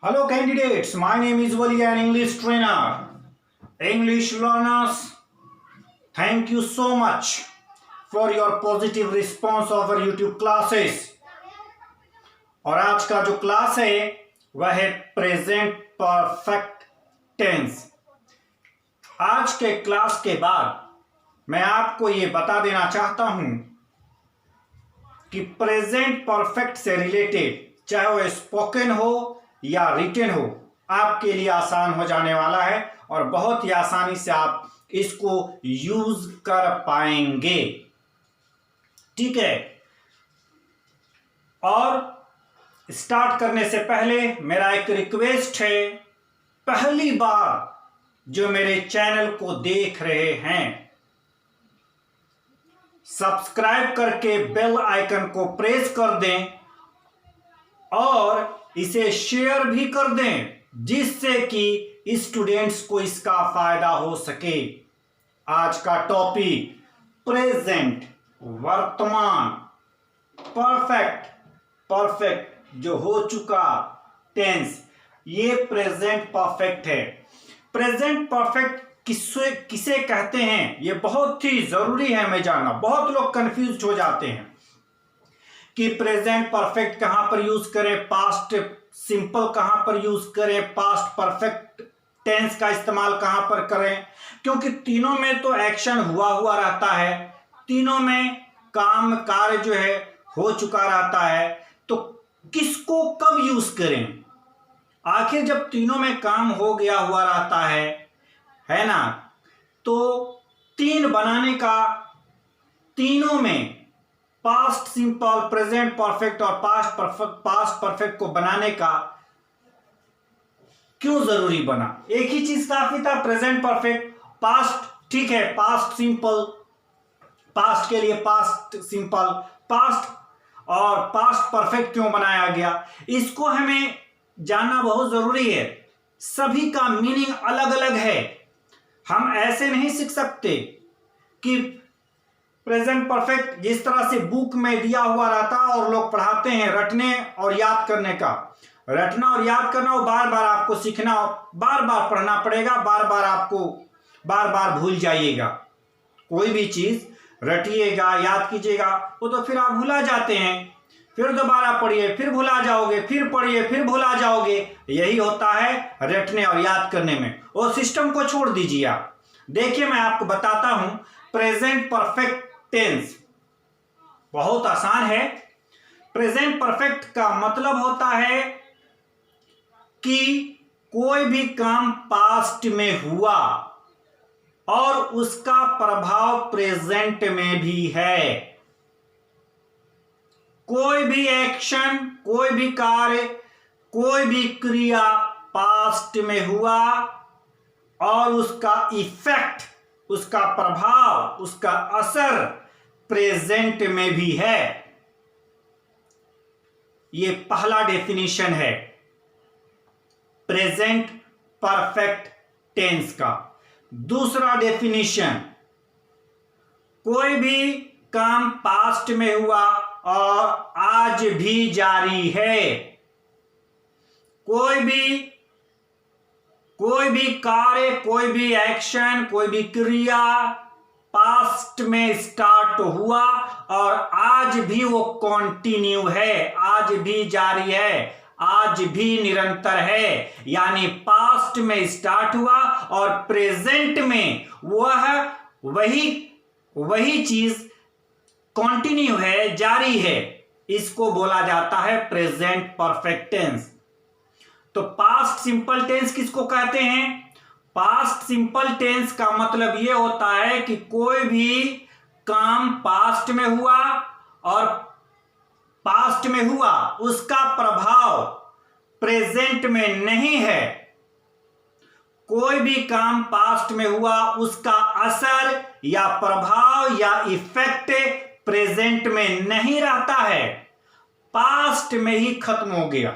Hello candidates, my name is Wali, an English trainer. English learners, thank you so much for your positive response of our YouTube classes. और आज का जो class है वह है present perfect tense. आज के क्लास के बाद मैं आपको ये बता देना चाहता हूं कि प्रेजेंट परफेक्ट से रिलेटेड चाहे वो स्पोकन हो या रिटन हो, आपके लिए आसान हो जाने वाला है और बहुत ही आसानी से आप इसको यूज कर पाएंगे। ठीक है, और स्टार्ट करने से पहले मेरा एक रिक्वेस्ट है, पहली बार जो मेरे चैनल को देख रहे हैं, सब्सक्राइब करके बेल आइकन को प्रेस कर दें और इसे शेयर भी कर दें जिससे कि स्टूडेंट्स को इसका फायदा हो सके। आज का टॉपिक प्रेजेंट वर्तमान, परफेक्ट जो हो चुका टेंस, ये प्रेजेंट परफेक्ट है। प्रेजेंट परफेक्ट किसे कहते हैं ये बहुत ही जरूरी है हमें जानना। बहुत लोग कंफ्यूज हो जाते हैं कि प्रेजेंट परफेक्ट कहां पर यूज करें, पास्ट सिंपल कहां पर यूज करें, पास्ट परफेक्ट टेंस का इस्तेमाल कहां पर करें, क्योंकि तीनों में तो एक्शन हुआ रहता है, तीनों में काम कार्य जो है हो चुका रहता है, तो किसको कब यूज करें। आखिर जब तीनों में काम हो गया हुआ रहता है ना, तो तीन बनाने का, तीनों में पास्ट सिंपल, प्रेजेंट परफेक्ट और पास्ट परफेक्ट को बनाने का क्यों जरूरी बना। एक ही चीज काफी था, प्रेजेंट परफेक्ट, पास्ट ठीक है, पास्ट सिंपल, पास्ट के लिए पास्ट सिंपल, पास्ट और पास्ट परफेक्ट क्यों बनाया गया, इसको हमें जानना बहुत जरूरी है। सभी का मीनिंग अलग अलग है, हम ऐसे नहीं सीख सकते कि प्रेजेंट परफेक्ट जिस तरह से बुक में दिया हुआ रहता है और लोग पढ़ाते हैं रटने और याद करने का, रटना और याद करना, वो बार बार आपको सीखना, बार बार पढ़ना पड़ेगा, बार बार आपको बार बार भूल जाइएगा। कोई भी चीज रटिएगा, याद कीजिएगा, वो तो फिर आप भुला जाते हैं, फिर दोबारा पढ़िए, फिर भुला जाओगे, फिर पढ़िए, फिर भुला जाओगे। यही होता है रटने और याद करने में, और सिस्टम को छोड़ दीजिए आप। देखिए मैं आपको बताता हूं, प्रेजेंट परफेक्ट टेंस बहुत आसान है। प्रेजेंट परफेक्ट का मतलब होता है कि कोई भी काम पास्ट में हुआ और उसका प्रभाव प्रेजेंट में भी है। कोई भी एक्शन, कोई भी कार्य, कोई भी क्रिया पास्ट में हुआ और उसका इफेक्ट, उसका प्रभाव, उसका असर प्रेजेंट में भी है। ये पहला डेफिनेशन है प्रेजेंट परफेक्ट टेंस का। दूसरा डेफिनेशन, कोई भी काम पास्ट में हुआ और आज भी जारी है। कोई भी कार्य, कोई भी एक्शन, कोई भी क्रिया पास्ट में स्टार्ट हुआ और आज भी वो कंटिन्यू है, आज भी जारी है, आज भी निरंतर है। यानी पास्ट में स्टार्ट हुआ और प्रेजेंट में वही चीज कंटिन्यू है, जारी है, इसको बोला जाता है प्रेजेंट परफेक्ट टेंस। तो पास्ट सिंपल टेंस किसको कहते हैं? पास्ट सिंपल टेंस का मतलब यह होता है कि कोई भी काम पास्ट में हुआ और पास्ट में हुआ, उसका प्रभाव प्रेजेंट में नहीं है। कोई भी काम पास्ट में हुआ, उसका असर या प्रभाव या इफेक्ट प्रेजेंट में नहीं रहता है, पास्ट में ही खत्म हो गया।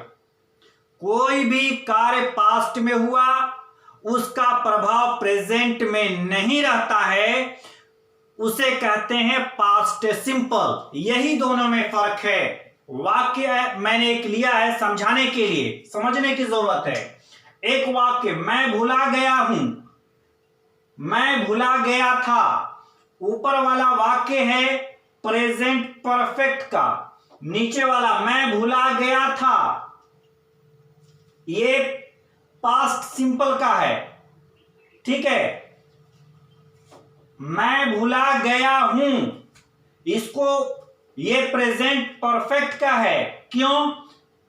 कोई भी कार्य पास्ट में हुआ, उसका प्रभाव प्रेजेंट में नहीं रहता है, उसे कहते हैं पास्ट सिंपल। यही दोनों में फर्क है। वाक्य मैंने एक लिया है समझाने के लिए, समझने की जरूरत है। एक वाक्य, मैं भुला गया हूं, मैं भुला गया था। ऊपर वाला वाक्य है प्रेजेंट परफेक्ट का, नीचे वाला मैं भुला गया था ये पास्ट सिंपल का है। ठीक है, मैं भुला गया हूं, इसको ये प्रेजेंट परफेक्ट का है। क्यों?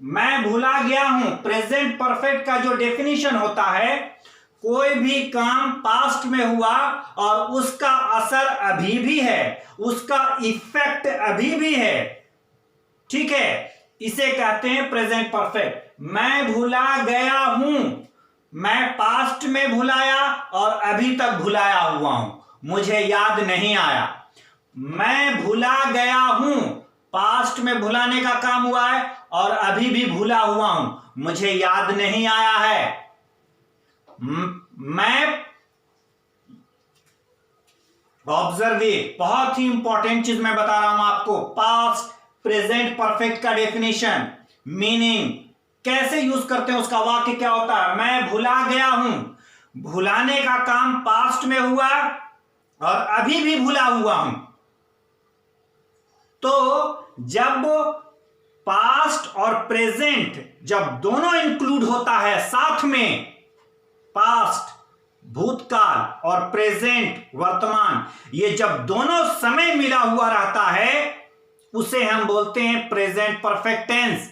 मैं भुला गया हूं। प्रेजेंट परफेक्ट का जो डेफिनेशन होता है, कोई भी काम पास्ट में हुआ और उसका असर अभी भी है, उसका इफेक्ट अभी भी है। ठीक है, इसे कहते हैं प्रेजेंट परफेक्ट। मैं भुला गया हूं, मैं पास्ट में भुलाया और अभी तक भुलाया हुआ हूं, मुझे याद नहीं आया। मैं भुला गया हूं, पास्ट में भुलाने का काम हुआ है और अभी भी भुला हुआ हूं, मुझे याद नहीं आया है। मैं ऑब्जर्व, बहुत ही इंपॉर्टेंट चीज मैं बता रहा हूं आपको। पास्ट प्रेजेंट परफेक्ट का डेफिनेशन, मीनिंग कैसे यूज करते हैं, उसका वाक्य क्या होता है। मैं भुला गया हूं, भुलाने का काम पास्ट में हुआ और अभी भी भुला हुआ हूं। तो जब पास्ट और प्रेजेंट जब दोनों इंक्लूड होता है साथ में, पास्ट भूतकाल और प्रेजेंट वर्तमान, ये जब दोनों समय मिला हुआ रहता है उसे हम बोलते हैं प्रेजेंट परफेक्ट टेंस।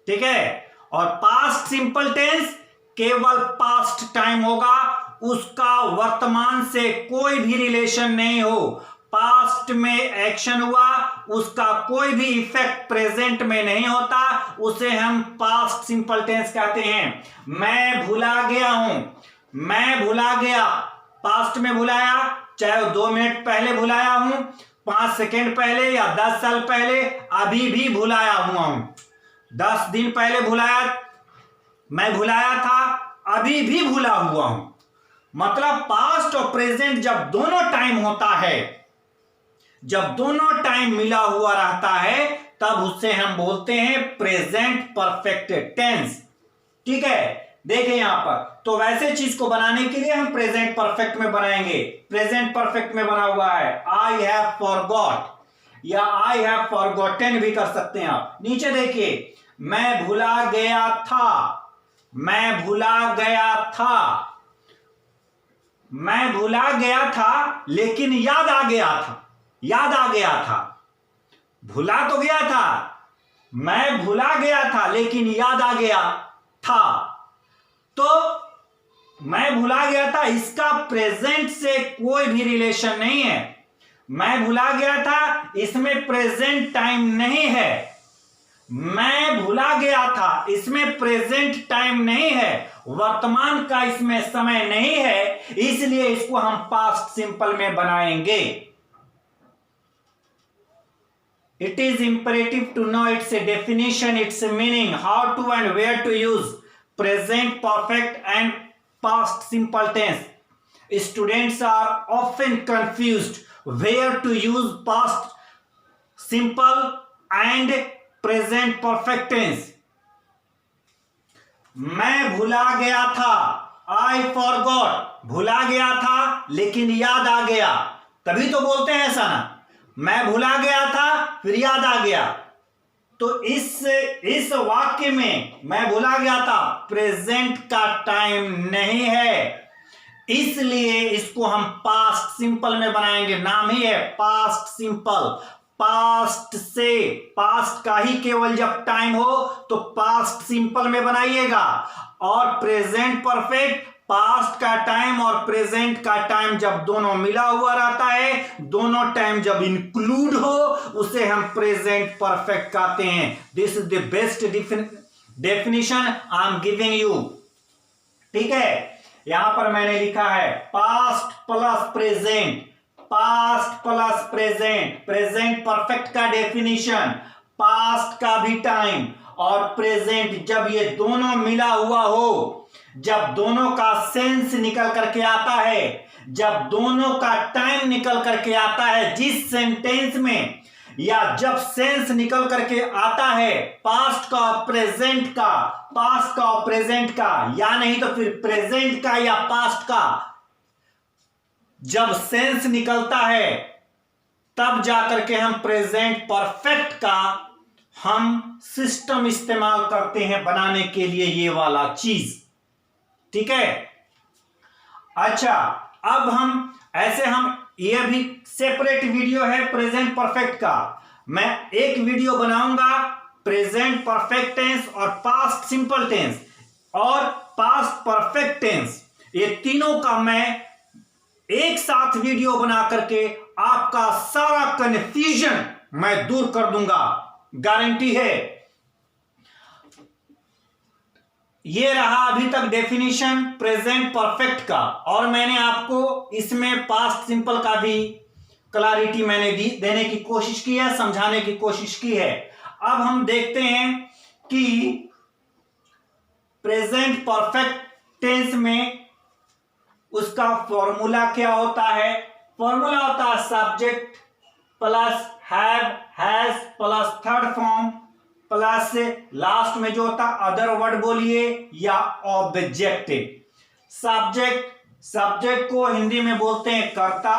ठीक है, और पास्ट सिंपल टेंस केवल पास्ट टाइम होगा, उसका वर्तमान से कोई भी रिलेशन नहीं हो। पास्ट में एक्शन हुआ, उसका कोई भी इफेक्ट प्रेजेंट में नहीं होता, उसे हम पास्ट सिंपल टेंस कहते हैं। मैं भुला गया हूं, मैं भुला गया, पास्ट में भुलाया, चाहे 2 मिनट पहले भुलाया हूं, 5 सेकेंड पहले या 10 साल पहले, अभी भी भुलाया हुआ हूं। 10 दिन पहले भुलाया, मैं भुलाया था, अभी भी भुला हुआ हूं। मतलब पास्ट और प्रेजेंट जब दोनों टाइम होता है, जब दोनों टाइम मिला हुआ रहता है, तब उसे हम बोलते हैं प्रेजेंट परफेक्ट टेंस। ठीक है, देखिए यहां पर, तो वैसे चीज को बनाने के लिए हम प्रेजेंट परफेक्ट में बनाएंगे। प्रेजेंट परफेक्ट में बना हुआ है आई हैव फॉरगॉट या आई हैव फॉरगॉटन भी कर सकते हैं आप। नीचे देखिए, मैं भुला गया था, मैं भुला गया था, मैं भुला गया था लेकिन याद आ गया था, याद आ गया था। भुला तो गया था, मैं भुला गया था लेकिन याद आ गया था। तो मैं भुला गया था, इसका प्रेजेंट से कोई भी रिलेशन नहीं है। मैं भुला गया था, इसमें प्रेजेंट टाइम नहीं है। मैं भुला गया था, इसमें प्रेजेंट टाइम नहीं है, वर्तमान का इसमें समय नहीं है, इसलिए इसको हम पास्ट सिंपल में बनाएंगे। It is imperative to know its definition, its meaning, how to and where to use present perfect and past simple tense. Students are often confused where to use past simple and present perfect tense. मैं भुला गया था, I forgot, भुला गया था लेकिन याद आ गया, तभी तो बोलते हैं ऐसा ना। मैं भुला गया था फिर याद आ गया, तो इस वाक्य में मैं भुला गया था प्रेजेंट का टाइम नहीं है, इसलिए इसको हम पास्ट सिंपल में बनाएंगे। नाम ही है पास्ट सिंपल। पास्ट से, पास्ट का ही केवल जब टाइम हो तो पास्ट सिंपल में बनाइएगा, और प्रेजेंट परफेक्ट पास्ट का टाइम और प्रेजेंट का टाइम जब दोनों मिला हुआ रहता है, दोनों टाइम जब इंक्लूड हो, उसे हम प्रेजेंट परफेक्ट कहते हैं। This is the best definition I am giving you. ठीक है, यहां पर मैंने लिखा है past plus present, past plus present, present perfect का डेफिनेशन, पास्ट का भी टाइम और प्रेजेंट जब ये दोनों मिला हुआ हो, जब दोनों का सेंस निकल करके आता है, जब दोनों का टाइम निकल करके आता है, जिस सेंटेंस में या जब सेंस निकल करके आता है पास्ट का और प्रेजेंट का, पास्ट का और प्रेजेंट का, या नहीं तो फिर प्रेजेंट का या पास्ट का जब सेंस निकलता है तब जाकर के हम प्रेजेंट परफेक्ट का हम सिस्टम इस्तेमाल करते हैं बनाने के लिए ये वाला चीज। ठीक है। अच्छा, अब हम ऐसे हम ये भी सेपरेट वीडियो है प्रेजेंट परफेक्ट का, मैं एक वीडियो बनाऊंगा प्रेजेंट परफेक्ट टेंस और पास्ट सिंपल टेंस और पास्ट परफेक्ट टेंस, ये तीनों का मैं एक साथ वीडियो बना करके आपका सारा कंफ्यूजन मैं दूर कर दूंगा, गारंटी है। ये रहा अभी तक डेफिनेशन प्रेजेंट परफेक्ट का, और मैंने आपको इसमें पास्ट सिंपल का भी क्लैरिटी मैंने देने की कोशिश की है, समझाने की कोशिश की है। अब हम देखते हैं कि प्रेजेंट परफेक्ट टेंस में उसका फॉर्मूला क्या होता है। फॉर्मूला होता है subject plus have has plus third form plus last में जो होता है अदर वर्ड बोलिए या ऑब्जेक्टिव। सब्जेक्ट को हिंदी में बोलते हैं कर्ता,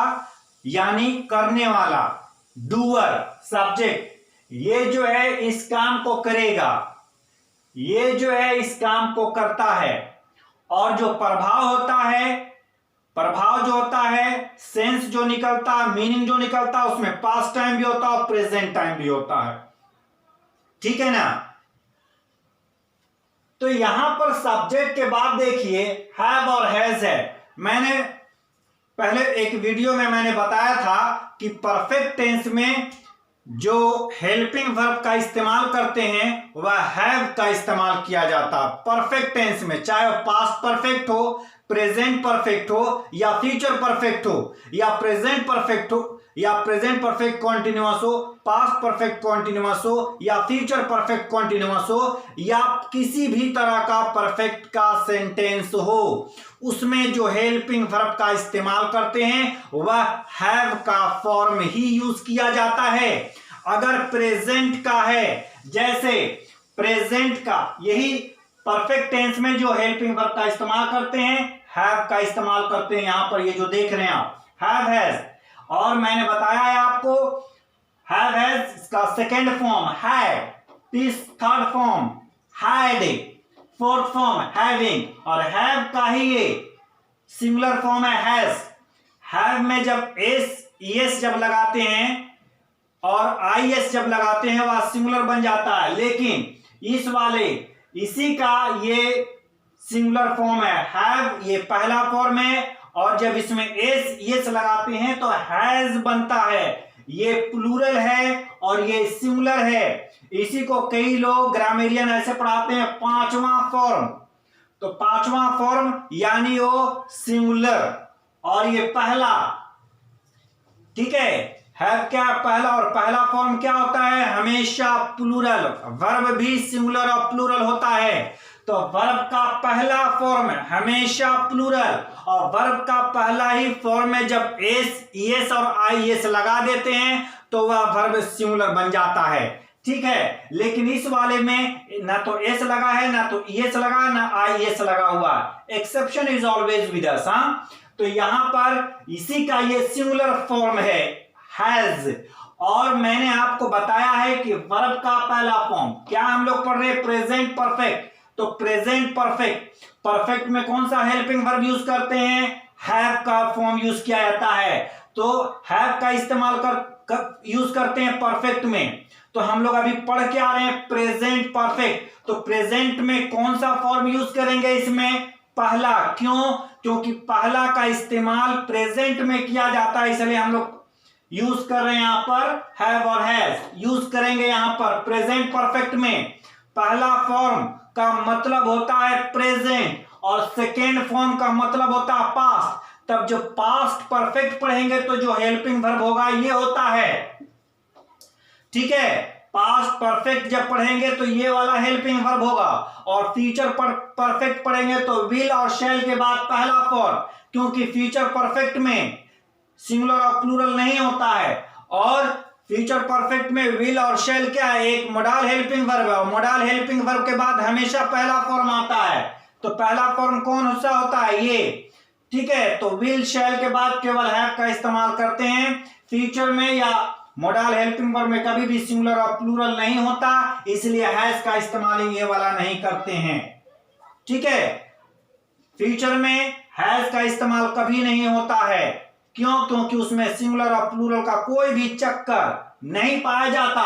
यानी करने वाला, डूअर। सब्जेक्ट ये जो है इस काम को करेगा, ये जो है इस काम को करता है। और जो प्रभाव होता है, प्रभाव जो होता है, सेंस जो निकलता है, मीनिंग जो निकलता है, उसमें पास्ट टाइम भी होता है और प्रेजेंट टाइम भी होता है। ठीक है ना। तो यहां पर सब्जेक्ट के बाद देखिए हैव और हैज है। मैंने पहले एक वीडियो में मैंने बताया था कि परफेक्ट टेंस में जो हेल्पिंग वर्ब का इस्तेमाल करते हैं वह हैव का इस्तेमाल किया जाता है परफेक्ट टेंस में, चाहे पास्ट परफेक्ट हो, प्रेजेंट परफेक्ट हो या फ्यूचर परफेक्ट हो या प्रेजेंट परफेक्ट हो या प्रेजेंट परफेक्ट कॉन्टिन्यूअस हो, पास्ट परफेक्ट कॉन्टिन्यूअस हो या फ्यूचर परफेक्ट कॉन्टिन्यूअस हो या किसी भी तरह का परफेक्ट का सेंटेंस हो, उसमें जो हेल्पिंग वर्ब का इस्तेमाल करते हैं वह हैव का फॉर्म ही यूज किया जाता है। अगर प्रेजेंट का है, जैसे प्रेजेंट का यही परफेक्ट टेंस में जो हेल्पिंग वर्ब का इस्तेमाल करते हैं हैव का इस्तेमाल करते हैं। यहां पर ये जो देख रहे हैं आप हैव हैज, और मैंने बताया है आपको हैव हैज इसका second form had, this third form had, fourth form having, और हैव का ही ये सिंगुलर फॉर्म है हैज। हैव में जब एस जब लगाते हैं और आई एस जब लगाते हैं वह सिंगुलर बन जाता है, लेकिन इस वाले इसी का ये सिंगुलर फॉर्म है हैव, ये पहला फॉर्म है, और जब इसमें एस लगाते हैं तो हैज बनता है, ये प्लूरल है और ये सिंगुलर है। इसी को कई लोग ग्रामेरियन ऐसे पढ़ाते हैं पांचवा फॉर्म, तो पांचवा फॉर्म यानी वो सिंगुलर और ये पहला। ठीक है, हैव क्या पहला, और पहला फॉर्म क्या होता है हमेशा प्लूरल, वर्ब भी सिंगुलर और प्लूरल होता है। तो वर्ब का पहला फॉर्म हमेशा प्लूरल, और वर्ब का पहला ही फॉर्म में जब एस और आई एस लगा देते हैं तो वह वर्ब सिंगुलर बन जाता है। ठीक है, लेकिन इस वाले में ना तो एस लगा है, ना तो एस लगा, ना आई एस लगा हुआ, exception is always with us. तो यहां पर इसी का ये सिंगुलर फॉर्म है हैज। और मैंने आपको बताया है कि वर्ब का पहला फॉर्म क्या हम लोग पढ़ रहे हैं प्रेजेंट परफेक्ट, तो प्रेजेंट परफेक्ट में कौन सा हेल्पिंग वर्ब यूज करते हैं, हैव का फॉर्म यूज किया जाता है। तो हैव का इस्तेमाल यूज करते हैं परफेक्ट में। तो हम लोग अभी पढ़ के आ रहे हैं प्रेजेंट परफेक्ट, तो प्रेजेंट में कौन सा फॉर्म यूज करेंगे, इसमें पहला। क्यों? क्योंकि पहला का इस्तेमाल प्रेजेंट में किया जाता है, इसलिए हम लोग यूज कर रहे हैं यहां पर हैव और हैज यूज करेंगे। यहां पर प्रेजेंट परफेक्ट में पहला फॉर्म का मतलब होता है प्रेजेंट और सेकेंड फॉर्म का मतलब होता है पास्ट। तब जब पास्ट परफेक्ट पढ़ेंगे तो जो हेल्पिंग वर्ब होगा ये होता है। ठीक है, पास्ट परफेक्ट जब पढ़ेंगे तो ये वाला हेल्पिंग वर्ब होगा, और फ्यूचर परफेक्ट पढ़ेंगे तो विल और शैल के बाद पहला फॉर्म, क्योंकि फ्यूचर परफेक्ट में सिंगुलर और प्लूरल नहीं होता है। और फ्यूचर परफेक्ट में विल और शैल क्या है, एक मोडाल हेल्पिंग वर्ब है, और मोडाल हेल्पिंग वर्ब के बाद हमेशा पहला फॉर्म आता है। तो पहला फॉर्म कौन सा होता है, ये, ठीक है। तो विल शैल के बाद केवल हैव का इस्तेमाल करते हैं। फ्यूचर में या मोडाल हेल्पिंग वर्ब में कभी भी सिंगुलर और प्लूरल नहीं होता, इसलिए हैज का इस्तेमाल ये वाला नहीं करते हैं, ठीक है। फ्यूचर में हैज का इस्तेमाल कभी नहीं होता है, क्यों? क्योंकि उसमें सिंगुलर और प्लूरल का कोई भी चक्कर नहीं पाया जाता।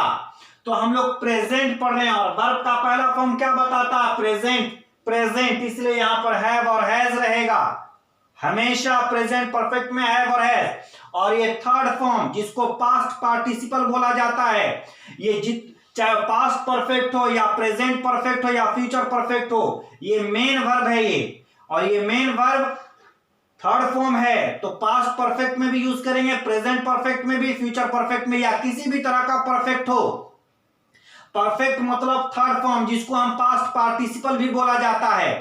तो हम लोग प्रेजेंट पढ़ रहे हैं और वर्ब का पहला फॉर्म क्या बताता है, प्रेजेंट, प्रेजेंट, इसलिए यहां पर हैव और हैज रहेगा, हमेशा प्रेजेंट परफेक्ट में हैव और हैज। और ये थर्ड फॉर्म जिसको पास्ट पार्टिसिपल बोला जाता है, ये चाहे पास्ट परफेक्ट हो या प्रेजेंट परफेक्ट हो या फ्यूचर परफेक्ट हो, ये मेन वर्ब है ये, और ये मेन वर्ब थर्ड फॉर्म है। तो पास्ट परफेक्ट में भी यूज करेंगे, प्रेजेंट परफेक्ट में भी, फ्यूचर परफेक्ट में, या किसी भी तरह का परफेक्ट हो। परफेक्ट मतलब थर्ड फॉर्म जिसको हम पास्ट पार्टिसिपल भी बोला जाता है।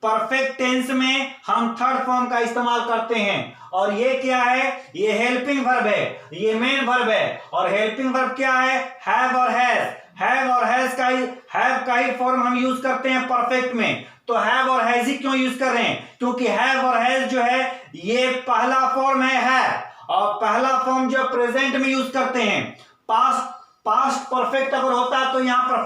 परफेक्ट टेंस में हम थर्ड फॉर्म का इस्तेमाल करते हैं। और ये क्या है, ये हेल्पिंग वर्ब है, ये मेन वर्ब है। और हेल्पिंग वर्ब क्या है, हैव और हैज। हैव और हैज का ही फॉर्म हम यूज करते हैं परफेक्ट में। तो हैव और हैज ही क्यों यूज कर रहे हैं, क्योंकि हैव और हैज जो है ये पहला फॉर्म है, और पहला फॉर्म जो प्रेजेंट में यूज करते हैं। पास्ट परफेक्ट अगर होता है तो यहां पर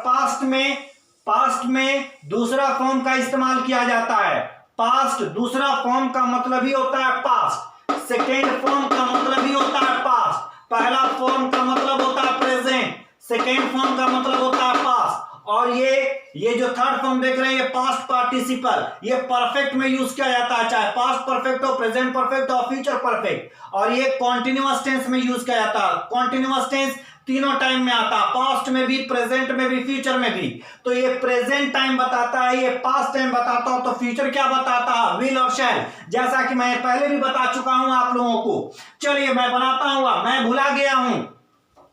पास्ट में दूसरा फॉर्म का इस्तेमाल किया जाता है। पास्ट दूसरा फॉर्म का मतलब ही होता है पास्ट, सेकेंड फॉर्म का मतलब ही होता है पास्ट। पहला फॉर्म का मतलब होता है प्रेजेंट, सेकेंड फॉर्म का मतलब होता है पास्ट। और ये जो थर्ड फॉर्म देख रहे हैं ये पास्ट पार्टिसिपल, ये परफेक्ट में यूज किया जाता है, चाहे पास्ट परफेक्ट हो, प्रेजेंट परफेक्ट हो, फ्यूचर परफेक्ट। और ये कॉन्टिन्यूअस टेंस में यूज किया जाता है। कॉन्टिन्यूअस टेंस तीनों टाइम में आता है, पास्ट में भी, प्रेजेंट में भी, फ्यूचर में भी। तो ये प्रेजेंट टाइम बताता है, ये पास्ट टाइम बताता हो, तो फ्यूचर क्या बताता है, विल और शैल, जैसा कि मैं पहले भी बता चुका हूं आप लोगों को। चलिए मैं बनाता हूं, मैं भुला गया हूं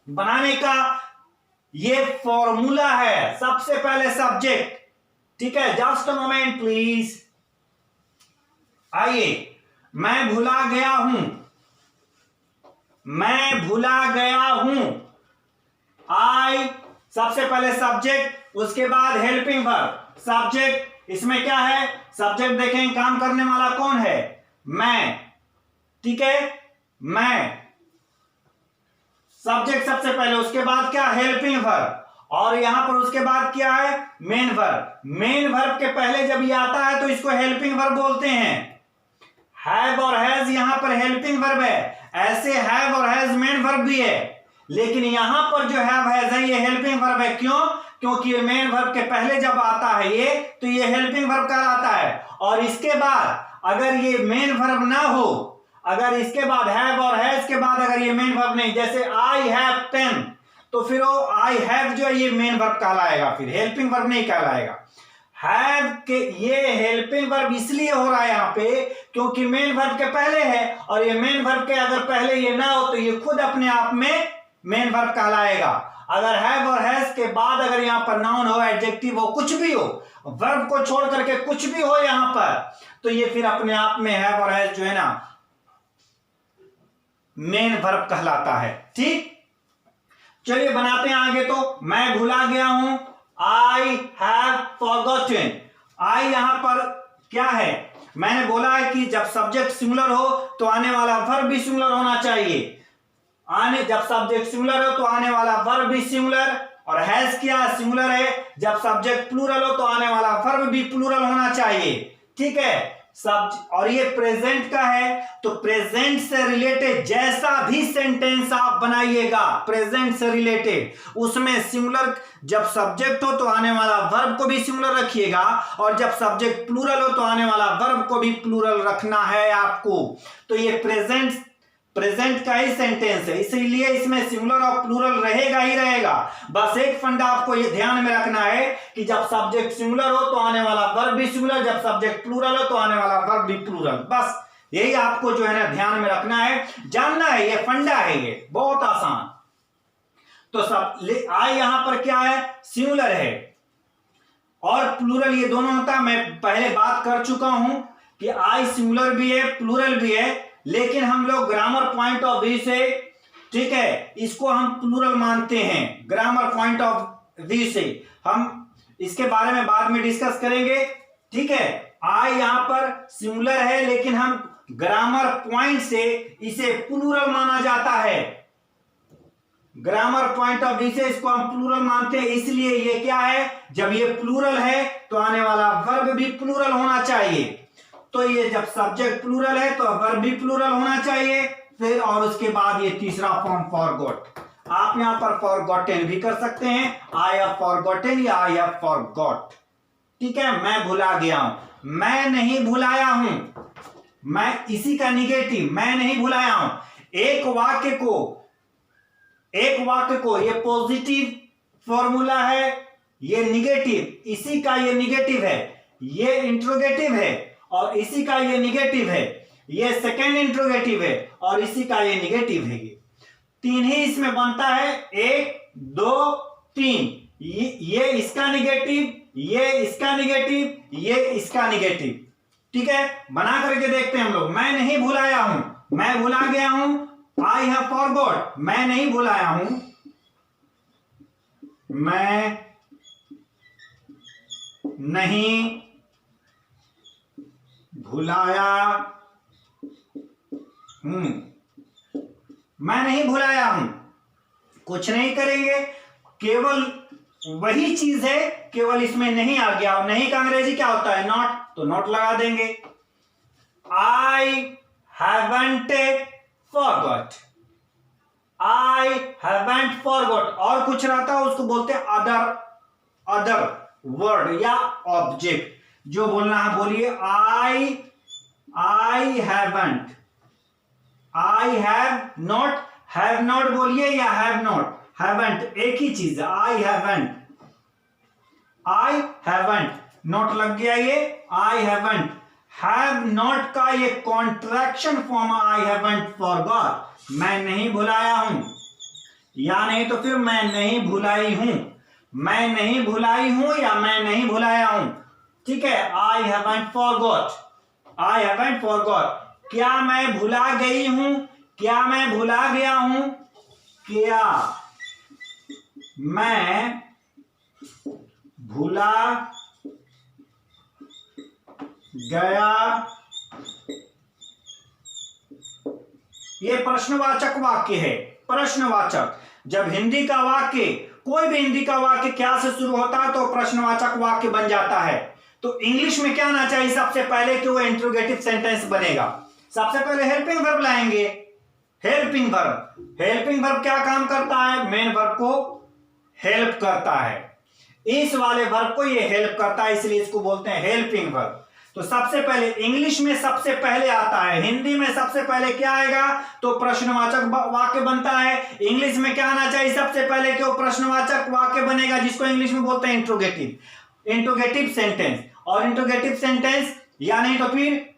बनाने का ये फॉर्मूला है। सबसे पहले सब्जेक्ट, ठीक है, जस्ट अ मोमेंट प्लीज। आइए, मैं भुला गया हूं, आई, सबसे पहले सब्जेक्ट, उसके बाद हेल्पिंग वर्ब। सब्जेक्ट इसमें क्या है, सब्जेक्ट देखें, काम करने वाला कौन है, मैं, ठीक है, मैं, सब्जेक्ट सबसे पहले, उसके बाद क्या, हेल्पिंग वर्ब, और यहां पर उसके बाद क्या है, मेन वर्ब। मेन वर्ब के पहले जब ये आता है तो इसको हेल्पिंग वर्ब बोलते हैं। हैव और हैज यहां पर हेल्पिंग वर्ब है, ऐसे हैव और हैज मेन वर्ब भी है, लेकिन यहां पर जो हैव हैज है ये हेल्पिंग वर्ब है। क्यों? क्योंकि ये मेन वर्ब के पहले जब आता है ये, तो ये हेल्पिंग वर्ब कहलाता है। और इसके बाद अगर ये मेन वर्ब ना हो, अगर इसके बाद हैव और हैज के बाद अगर ये मेन वर्ब नहीं, जैसे आई हैव पेन, तो फिर वो आई हैव जो है ये मेन वर्ब कहलाएगा, फिर हेल्पिंग वर्ब नहीं कहलाएगा। हैव के ये हेल्पिंग वर्ब इसलिए हो रहा है यहां पे क्योंकि मेन वर्ब के पहले है, और ये मेन वर्ब के अगर पहले ये ना हो तो ये खुद अपने आप में मेन वर्ब कहलाएगा। अगर हैव और हैज के बाद अगर यहां पर नाउन हो, एडजेक्टिव हो, कुछ भी हो, वर्ब को छोड़ करके कुछ भी हो यहां पर, तो ये फिर अपने आप में हैव और हैज जो है ना मेन वर्ब कहलाता है। ठीक, चलिए बनाते हैं आगे। तो मैं भुला गया हूं, आई हैव फॉरगॉटन। आई यहां पर क्या है, मैंने बोला है कि जब सब्जेक्ट सिंगुलर हो तो आने वाला वर्ब भी सिंगुलर होना चाहिए। जब सब्जेक्ट सिंगुलर हो तो आने वाला वर्ब भी सिंगुलर, और हैज क्या सिंगुलर है, जब सब्जेक्ट प्लूरल हो तो आने वाला वर्ब भी प्लूरल होना चाहिए। ठीक है, और ये प्रेजेंट का है, तो प्रेजेंट से रिलेटेड जैसा भी सेंटेंस आप बनाइएगा प्रेजेंट से रिलेटेड, उसमें सिंगुलर जब सब्जेक्ट हो तो आने वाला वर्ब को भी सिंगुलर रखिएगा, और जब सब्जेक्ट प्लूरल हो तो आने वाला वर्ब को भी प्लूरल रखना है आपको। तो ये प्रेजेंट का ही सेंटेंस है, इसीलिए इसमें सिंगुलर और प्लूरल रहेगा ही रहेगा। बस एक फंडा आपको ये ध्यान में रखना है कि जब सब्जेक्ट सिंगुलर हो तो आने वाला वर्ब भी सिंगुलर, जब सब्जेक्ट प्लूरल हो तो आने वाला वर्ब भी प्लूरल। बस यही आपको जो है ना ध्यान में रखना है, जानना है, ये फंडा है, ये बहुत आसान। तो सब आई यहां पर क्या है, सिंगुलर है, और प्लूरल ये दोनों होता है। मैं पहले बात कर चुका हूं कि आई सिंगुलर भी है, प्लूरल भी है, लेकिन हम लोग ग्रामर पॉइंट ऑफ व्यू से ठीक है, इसको हम प्लूरल मानते हैं ग्रामर पॉइंट ऑफ व्यू से। हम इसके बारे में बाद में डिस्कस करेंगे। ठीक है, आई यहां पर सिंगुलर है, लेकिन हम ग्रामर पॉइंट से इसे प्लूरल माना जाता है। ग्रामर पॉइंट ऑफ व्यू से इसको हम प्लूरल मानते हैं, इसलिए ये क्या है, जब ये प्लूरल है तो आने वाला वर्ब भी प्लूरल होना चाहिए। तो ये जब सब्जेक्ट प्लूरल है तो वर्ब भी प्लूरल होना चाहिए। फिर और उसके बाद ये तीसरा फॉर्म फॉरगॉट, आप यहां पर फॉरगॉटेन भी कर सकते हैं, आई हैव फॉरगॉटेन या आई हैव फॉरगॉट। ठीक है, मैं भुला गया हूं, मैं नहीं भुलाया हूं, मैं इसी का निगेटिव, मैं नहीं भुलाया हूं। एक वाक्य को ये पॉजिटिव फॉर्मूला है, ये निगेटिव, इसी का ये निगेटिव है, ये इंट्रोगेटिव है और इसी का ये निगेटिव है, ये सेकेंड इंट्रोगेटिव है और इसी का ये निगेटिव है। ये तीन ही इसमें बनता है, 1 2 3, ये इसका निगेटिव, ये इसका निगेटिव, ये इसका निगेटिव। ठीक है, बना करके देखते हैं हम लोग। मैं नहीं भुलाया हूं, मैं भुला गया हूं, आई हैव फॉरगॉट, मैं नहीं भुलाया हूं, मैं नहीं भुलाया हूं, मैं नहीं भुलाया हूं। कुछ नहीं करेंगे, केवल वही चीज है, केवल इसमें नहीं आ गया। और नहीं का अंग्रेजी क्या होता है, नॉट, तो नॉट लगा देंगे। I haven't forgot, I haven't forgot. और कुछ रहता है उसको बोलते हैं अदर वर्ड या ऑब्जेक्ट। जो बोलना है बोलिए, I haven't, I have not बोलिए या हैव नॉट, हैवंट एक ही चीज है। आई हैवंट नॉट लग गया, ये आई हैवंट। हैव नॉट का ये contraction form, I haven't forgot, मैं नहीं भुलाया हूं, या नहीं तो फिर मैं नहीं भुलाई हूं, मैं नहीं भुलाई हूं या मैं नहीं भुलाया हूं। ठीक है, I haven't forgot, I haven't forgot. क्या मैं भुला गई हूं, क्या मैं भुला गया हूं, क्या मैं भुला गया। ये प्रश्नवाचक वाक्य है, प्रश्नवाचक। जब हिंदी का वाक्य, कोई भी हिंदी का वाक्य क्या से शुरू होता है तो प्रश्नवाचक वाक्य बन जाता है। तो इंग्लिश में क्या आना चाहिए सबसे पहले कि वो इंट्रोगेटिव सेंटेंस बनेगा। सबसे पहले हेल्पिंग वर्ब लाएंगे, हेल्पिंग वर्ब। हेल्पिंग वर्ब क्या काम करता है, मेन वर्ब को हेल्प करता है, इस वाले वर्ब को ये हेल्प करता है, इसलिए इसको बोलते हैं हेल्पिंग वर्ब। तो सबसे पहले इंग्लिश में सबसे पहले आता है, हिंदी में सबसे पहले क्या आएगा तो प्रश्नवाचक वाक्य बनता है। इंग्लिश में क्या आना चाहिए सबसे पहले कि वो प्रश्नवाचक वाक्य बनेगा, जिसको इंग्लिश में बोलते हैं इंट्रोगेटिव सेंटेंस। और इंट्रोगेटिव सेंटेंस या नहीं तो फिर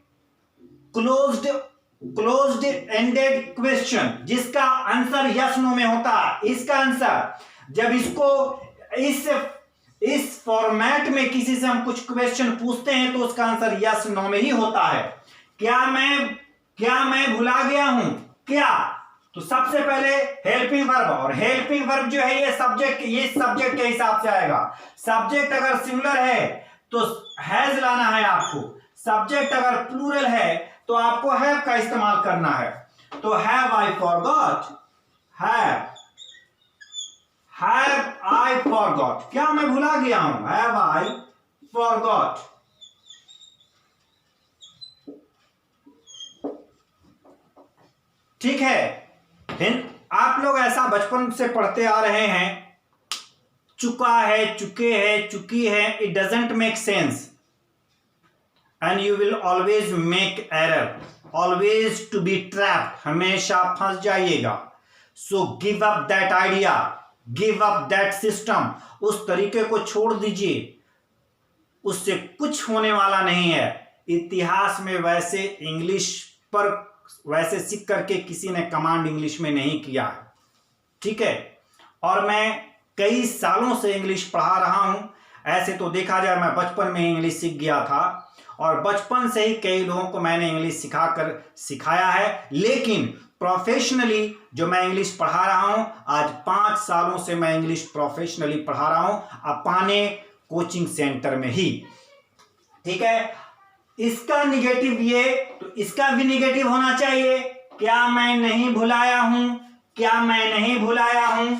क्लोज्ड एंडेड क्वेश्चन, जिसका आंसर यस नो में होता है। इसका आंसर जब इसको इस फॉर्मेट में किसी से हम कुछ क्वेश्चन पूछते हैं तो उसका आंसर यस नो में ही होता है। क्या मैं भुला गया हूं, क्या, तो सबसे पहले हेल्पिंग वर्ब। और हेल्पिंग वर्ब जो है ये सब्जेक्ट के हिसाब से आएगा। सब्जेक्ट अगर सिंगुलर है तो हैज लाना है आपको, सब्जेक्ट अगर प्लूरल है तो आपको हैव का इस्तेमाल करना है। तो have I forgot, have I forgot, क्या मैं भुला गया हूं, हैव आई फॉरगॉट। ठीक है, आप लोग ऐसा बचपन से पढ़ते आ रहे हैं, चुका है, चुके हैं, चुकी है, it doesn't make sense and you will always make error, always to be trapped, हमेशा फंस जाइएगा। So give up that idea, give up that system, उस तरीके को छोड़ दीजिए, उससे कुछ होने वाला नहीं है। इतिहास में वैसे इंग्लिश पर वैसे सीख करके किसी ने कमांड इंग्लिश में नहीं किया है। ठीक है, और मैं कई सालों से इंग्लिश पढ़ा रहा हूं। ऐसे तो देखा जाए मैं बचपन में इंग्लिश सीख गया था और बचपन से ही कई लोगों को मैंने इंग्लिश सिखाया है, लेकिन प्रोफेशनली जो मैं इंग्लिश पढ़ा रहा हूं, आज 5 सालों से मैं इंग्लिश प्रोफेशनली पढ़ा रहा हूं अपाने कोचिंग सेंटर में ही। ठीक है, इसका निगेटिव ये, तो इसका भी निगेटिव होना चाहिए। क्या मैं नहीं भुलाया हूं, क्या मैं नहीं भुलाया हूं,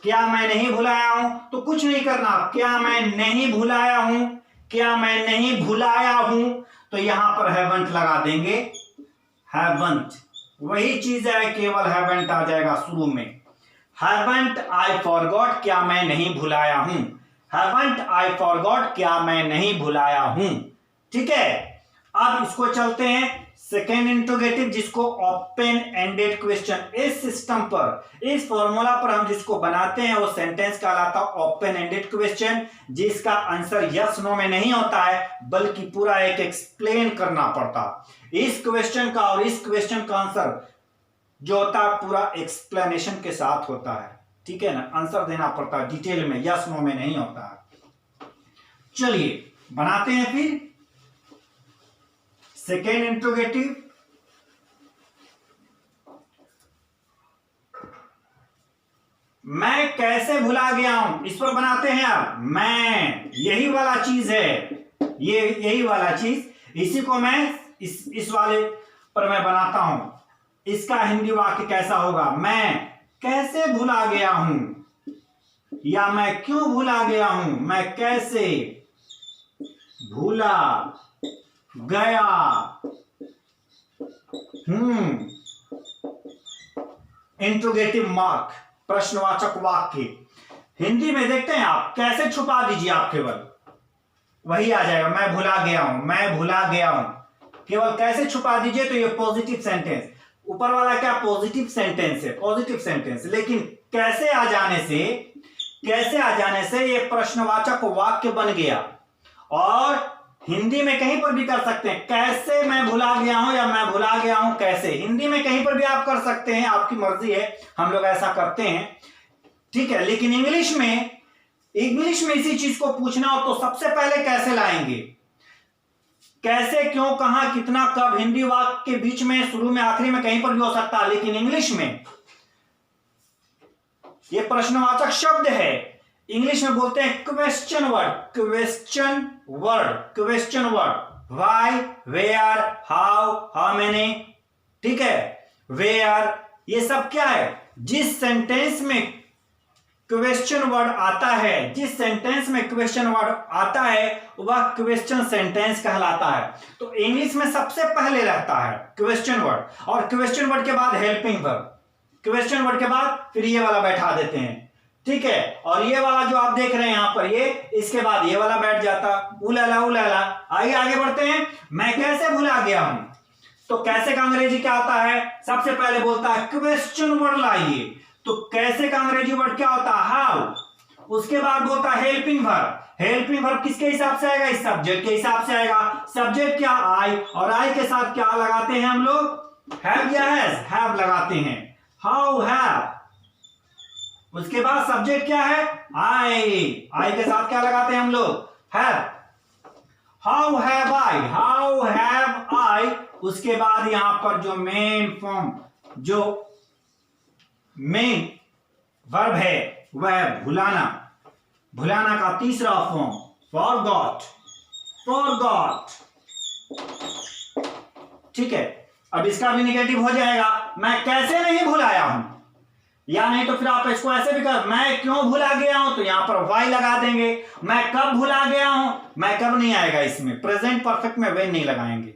क्या मैं नहीं भुलाया हूं, तो कुछ नहीं करना। क्या मैं नहीं भुलाया हूं, क्या मैं नहीं भुलाया हूं, तो यहां पर हैवंट लगा देंगे। हैवंट वही चीज है, केवल हैवंट आ जाएगा शुरू में। हैवंट आई फॉरगॉट, क्या मैं नहीं भुलाया हूं। हैवंट आई फॉरगॉट, क्या मैं नहीं भुलाया हूं। ठीक है, अब इसको चलते हैं सेकेंड इंट्रोगेटिव, जिसको ओपन एंडेड क्वेश्चन। इस सिस्टम पर, इस फॉर्मूला पर हम जिसको बनाते हैं वो सेंटेंस कहलाता है ओपन एंडेड क्वेश्चन, जिसका आंसर यस नो में नहीं होता है बल्कि पूरा एक एक्सप्लेन करना पड़ता। इस क्वेश्चन का और इस क्वेश्चन का आंसर जो होता है पूरा एक्सप्लेनेशन के साथ होता है। ठीक है ना, आंसर देना पड़ता है डिटेल में, यस नो में नहीं होता है। चलिए बनाते हैं फिर सेकेंड इंट्रोगेटिव। मैं कैसे भुला गया हूं, इस पर बनाते हैं। अब मैं, यही वाला चीज है, ये यही वाला चीज, इसी को मैं इस वाले पर मैं बनाता हूं। इसका हिंदी वाक्य कैसा होगा, मैं कैसे भुला गया हूं, या मैं क्यों भुला गया हूं, मैं कैसे भूला गया इंट्रोगेटिव मार्क, प्रश्नवाचक वाक्य। हिंदी में देखते हैं आप, कैसे छुपा दीजिए आप, केवल वही आ जाएगा, मैं भुला गया हूं, मैं भुला गया हूं। केवल कैसे छुपा दीजिए, तो ये पॉजिटिव सेंटेंस, ऊपर वाला क्या पॉजिटिव सेंटेंस है, पॉजिटिव सेंटेंस। लेकिन कैसे आ जाने से, कैसे आ जाने से ये प्रश्नवाचक वाक्य बन गया। और हिंदी में कहीं पर भी कर सकते हैं, कैसे मैं भुला गया हूं, या मैं भुला गया हूं कैसे, हिंदी में कहीं पर भी आप कर सकते हैं, आपकी मर्जी है, हम लोग ऐसा करते हैं। ठीक है, लेकिन इंग्लिश में इसी चीज को पूछना हो तो सबसे पहले कैसे लाएंगे, कैसे, क्यों, कहां, कितना, कब, हिंदी वाक्य के बीच में, शुरू में, आखिरी में, कहीं पर भी हो सकता है। लेकिन इंग्लिश में यह प्रश्नवाचक शब्द है, इंग्लिश में बोलते हैं question word, question word, question word. Why, where, how many. ठीक है, वेयर, ये सब क्या है, जिस सेंटेंस में क्वेश्चन वर्ड आता है, जिस सेंटेंस में क्वेश्चन वर्ड आता है वह क्वेश्चन सेंटेंस कहलाता है। तो इंग्लिश में सबसे पहले रहता है क्वेश्चन वर्ड, और क्वेश्चन वर्ड के बाद हेल्पिंग वर्ब, क्वेश्चन वर्ड के बाद फिर ये वाला बैठा देते हैं। ठीक है, और ये वाला जो आप देख रहे हैं यहां पर, ये इसके बाद ये वाला बैठ जाता, उलाला उलाला। आइए आगे बढ़ते हैं। मैं कैसे भुला गया हूं, तो कैसे का अंग्रेजी क्या आता है, सबसे पहले बोलता है क्वेश्चन वर्ड लाइए। तो कैसे का अंग्रेजी वर्ड क्या होता है, हाउ। उसके बाद बोलता है हेल्पिंग वर्ब। हेल्पिंग वर्ब किसके हिसाब से आएगा, इस सब्जेक्ट के हिसाब से आएगा। सब्जेक्ट क्या, आई, और आई के साथ क्या लगाते हैं हम लोग, हैव या हैज, हैव लगाते हैं, हाउ, हैव। उसके बाद सब्जेक्ट क्या है, आई, आई के साथ क्या लगाते हैं हम लोग, have. How have I, how have I. उसके बाद यहां पर जो मेन फॉर्म, जो मेन वर्ब है वह है भुलाना। भुलाना का तीसरा फॉर्म फॉरगॉट, फॉरगॉट। ठीक है, अब इसका भी निगेटिव हो जाएगा, मैं कैसे नहीं भुलाया हूं, या नहीं तो फिर आप इसको ऐसे भी कर, मैं क्यों भुला गया हूं, तो यहां पर वाई लगा देंगे। मैं कब भुला गया हूं, मैं कब नहीं आएगा इसमें, प्रेजेंट परफेक्ट में वे नहीं लगाएंगे।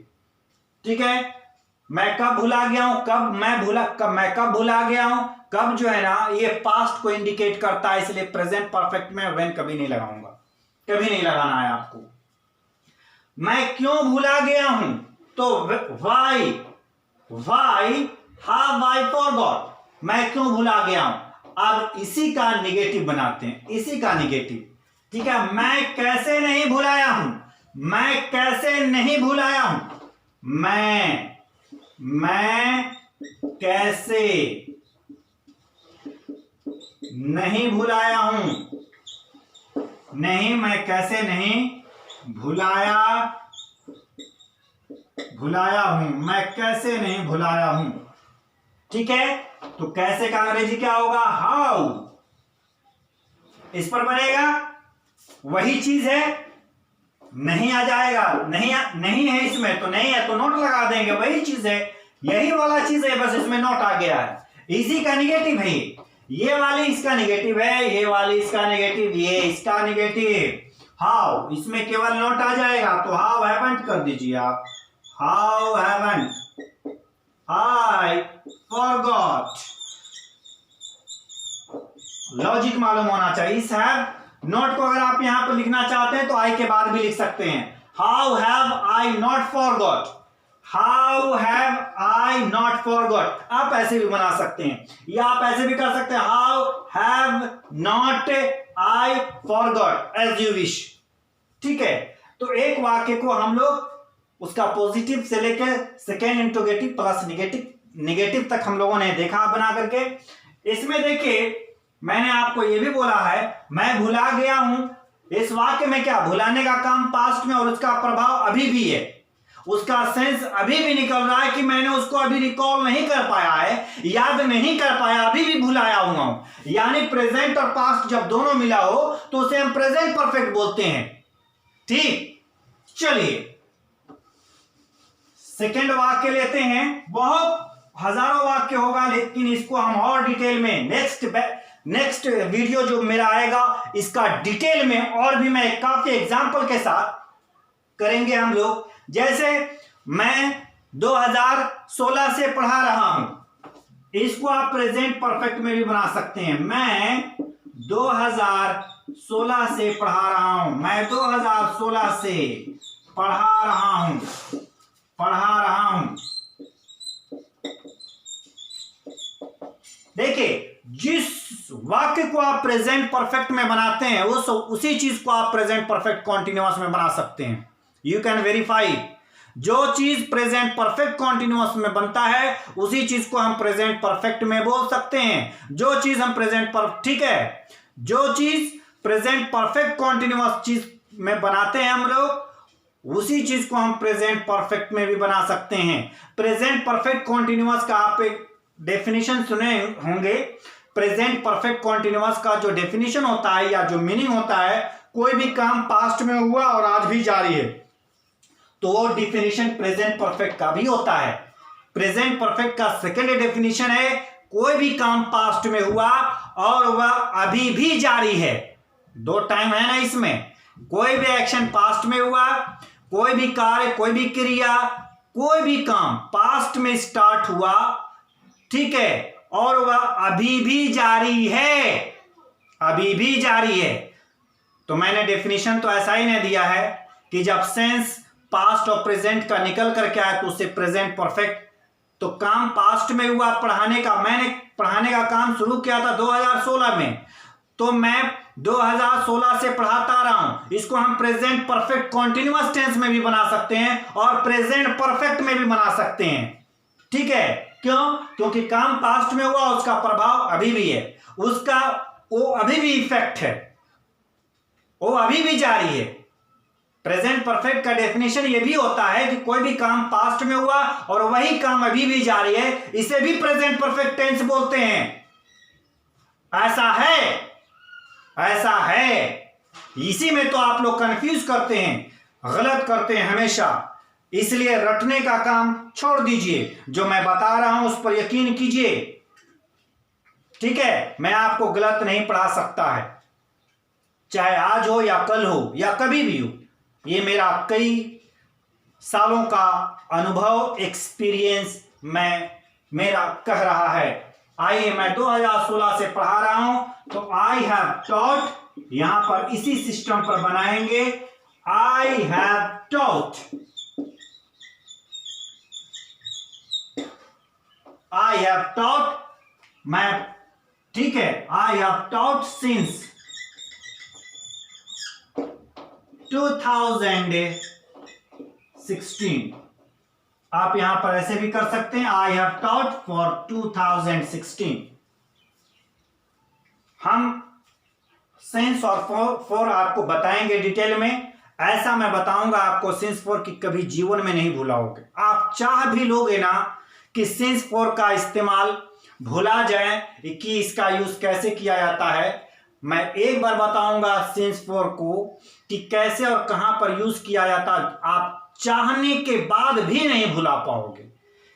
ठीक है, मैं कब भुला गया हूं, कब मैं कब भुला गया हूं, कब जो है ना ये पास्ट को इंडिकेट करता है, इसलिए प्रेजेंट परफेक्ट में वेन कभी नहीं लगाऊंगा, कभी नहीं लगाना है आपको। मैं क्यों भुला गया हूं, तो why, why have I forgot, मैं क्यों भुला गया हूं। अब इसी का निगेटिव बनाते हैं, इसी का निगेटिव। ठीक है, मैं कैसे नहीं भुलाया हूं, मैं कैसे नहीं भुलाया हूं, मैं कैसे नहीं भुलाया हूं, नहीं, मैं कैसे नहीं भुलाया हूं, मैं कैसे नहीं भुलाया हूं। ठीक है, तो कैसे का अंग्रेजी क्या होगा, हाउ। इस पर बनेगा, वही चीज है, नहीं आ जाएगा, नहीं है इसमें, तो नहीं है तो नोट लगा देंगे, वही चीज है, यही वाला चीज है, बस इसमें नोट आ गया है। इसी का निगेटिव है, ये वाली इसका निगेटिव है, ये वाली इसका निगेटिव, ये इसका निगेटिव। हाउ, इसमें केवल नोट आ जाएगा, तो हाउ हैवंट कर दीजिए आप, how haven't I forgot. Logic मालूम होना चाहिए। इस हैव नोट को अगर आप यहां पर लिखना चाहते हैं तो आई के बाद भी लिख सकते हैं, how have I not forgot, how have I not forgot. आप ऐसे भी बना सकते हैं, या आप ऐसे भी कर सकते हैं, how have not I forgot, as you wish. ठीक है, तो एक वाक्य को हम लोग उसका पॉजिटिव से लेकर सेकेंड इंट्रोगेटिव प्लस निगेटिव तक हम लोगों ने देखा बना करके। इसमें देखिए, मैंने आपको यह भी बोला है, मैं भुला गया हूं, इस वाक्य में क्या भुलाने का काम पास्ट में और उसका प्रभाव अभी भी है, उसका सेंस अभी भी निकल रहा है कि मैंने उसको अभी रिकॉल नहीं कर पाया है, याद नहीं कर पाया, अभी भी भुलाया हुआ हूं। यानी प्रेजेंट और पास्ट जब दोनों मिला हो तो उसे हम प्रेजेंट परफेक्ट बोलते हैं। ठीक, चलिए सेकेंड वाक्य लेते हैं। बहुत हजारों वाक्य होगा, लेकिन इसको हम और डिटेल में नेक्स्ट वीडियो जो मेरा आएगा, इसका डिटेल में और भी मैं काफी एग्जांपल के साथ करेंगे हम लोग। जैसे मैं 2016 से पढ़ा रहा हूं, इसको आप प्रेजेंट परफेक्ट में भी बना सकते हैं। मैं 2016 से पढ़ा रहा हूं, मैं 2016 से पढ़ा रहा हूं। देखिए, जिस वाक्य को आप प्रेजेंट परफेक्ट में बनाते हैं उसी चीज को आप प्रेजेंट परफेक्ट कॉन्टिन्यूअस में बना सकते हैं। यू कैन वेरीफाई, जो चीज प्रेजेंट परफेक्ट कॉन्टिन्यूअस में बनता है उसी चीज को हम प्रेजेंट परफेक्ट में बोल सकते हैं। जो चीज हम ठीक है, जो चीज प्रेजेंट परफेक्ट कॉन्टिन्यूअस चीज में बनाते हैं हम लोग, उसी चीज को हम प्रेजेंट परफेक्ट में भी बना सकते हैं। प्रेजेंट परफेक्ट कॉन्टिन्यूअस का आप एक डेफिनेशन सुने होंगे। प्रेजेंट परफेक्ट कॉन्टिन्यूअस का जो डेफिनेशन होता है या जो मीनिंग होता है, कोई भी काम पास्ट में हुआ और आज भी जारी है, तो वो डेफिनेशन प्रेजेंट परफेक्ट का भी होता है। प्रेजेंट परफेक्ट का सेकेंड डेफिनेशन है, कोई भी काम पास्ट में हुआ और वह अभी भी जारी है। दो टाइम है ना इसमें, कोई भी एक्शन पास्ट में हुआ, कोई भी कार्य, कोई भी क्रिया, कोई भी काम पास्ट में स्टार्ट हुआ, ठीक है, और वह अभी भी जारी है, अभी भी जारी है। तो मैंने डेफिनेशन तो ऐसा ही नहीं दिया है कि जब सेंस पास्ट और प्रेजेंट का निकल करके आया तो उससे प्रेजेंट परफेक्ट। तो काम पास्ट में हुआ पढ़ाने का, मैंने पढ़ाने का काम शुरू किया था 2016 में, तो मैं 2016 से पढ़ाता रहा हूं। इसको हम प्रेजेंट परफेक्ट कॉन्टिन्यूअस टेंस में भी बना सकते हैं और प्रेजेंट परफेक्ट में भी बना सकते हैं। ठीक है, क्यों? क्योंकि काम पास्ट में हुआ, उसका प्रभाव अभी भी है, उसका वो अभी भी इफेक्ट है, वो अभी भी जारी है। प्रेजेंट परफेक्ट का डेफिनेशन ये भी होता है कि कोई भी काम पास्ट में हुआ और वही काम अभी भी जारी है, इसे भी प्रेजेंट परफेक्ट टेंस बोलते हैं। ऐसा है, ऐसा है। इसी में तो आप लोग कंफ्यूज करते हैं, गलत करते हैं हमेशा। इसलिए रटने का काम छोड़ दीजिए, जो मैं बता रहा हूं उस पर यकीन कीजिए। ठीक है, मैं आपको गलत नहीं पढ़ा सकता है, चाहे आज हो या कल हो या कभी भी हो। ये मेरा कई सालों का अनुभव, एक्सपीरियंस मेरा कह रहा है। आइए, मैं 2016 से पढ़ा रहा हूं, तो आई हैव टॉट, यहां पर इसी सिस्टम पर बनाएंगे। आई have taught, I have taught, मैं, ठीक है, आई हैव टॉट सिंस 2016। आप यहां पर ऐसे भी कर सकते हैं, आई हैव टॉट फॉर 2016। हम सिंस और फॉर आपको बताएंगे डिटेल में। ऐसा मैं बताऊंगा आपको सिंस फॉर कि कभी जीवन में नहीं भूलाओगे। आप चाह भी लोगे ना कि सिंस फॉर का इस्तेमाल भुला जाए कि इसका यूज कैसे किया जाता है। मैं एक बार बताऊंगा सिंस फॉर को कि कैसे और कहां पर यूज किया जाता है। आप चाहने के बाद भी नहीं भुला पाओगे,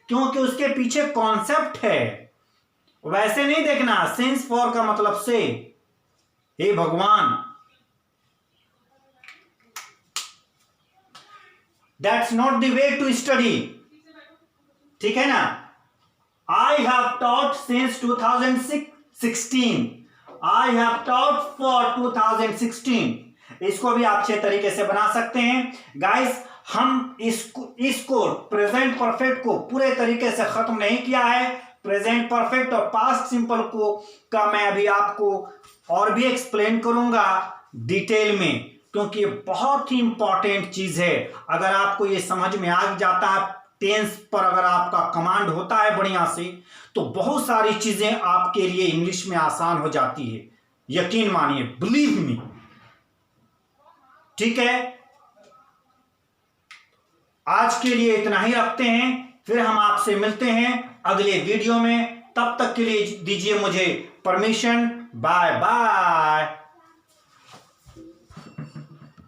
क्योंकि उसके पीछे कॉन्सेप्ट है। वैसे नहीं देखना सिंस फॉर का मतलब से, हे भगवान, that's not the way to study. ठीक है ना। I have taught since 2016, I have taught for 2016। इसको भी आप अच्छे तरीके से बना सकते हैं गाइस। हम इसको प्रेजेंट परफेक्ट को पूरे तरीके से खत्म नहीं किया है। प्रेजेंट परफेक्ट और पास्ट सिंपल को का मैं अभी आपको और भी एक्सप्लेन करूंगा डिटेल में, क्योंकि ये बहुत ही इंपॉर्टेंट चीज है। अगर आपको ये समझ में आ जाता है, टेंस पर अगर आपका कमांड होता है बढ़िया से, तो बहुत सारी चीजें आपके लिए इंग्लिश में आसान हो जाती है। यकीन मानिए, बिलीव मी। ठीक है, आज के लिए इतना ही रखते हैं, फिर हम आपसे मिलते हैं अगले वीडियो में। तब तक के लिए दीजिए मुझे परमिशन। Bye bye.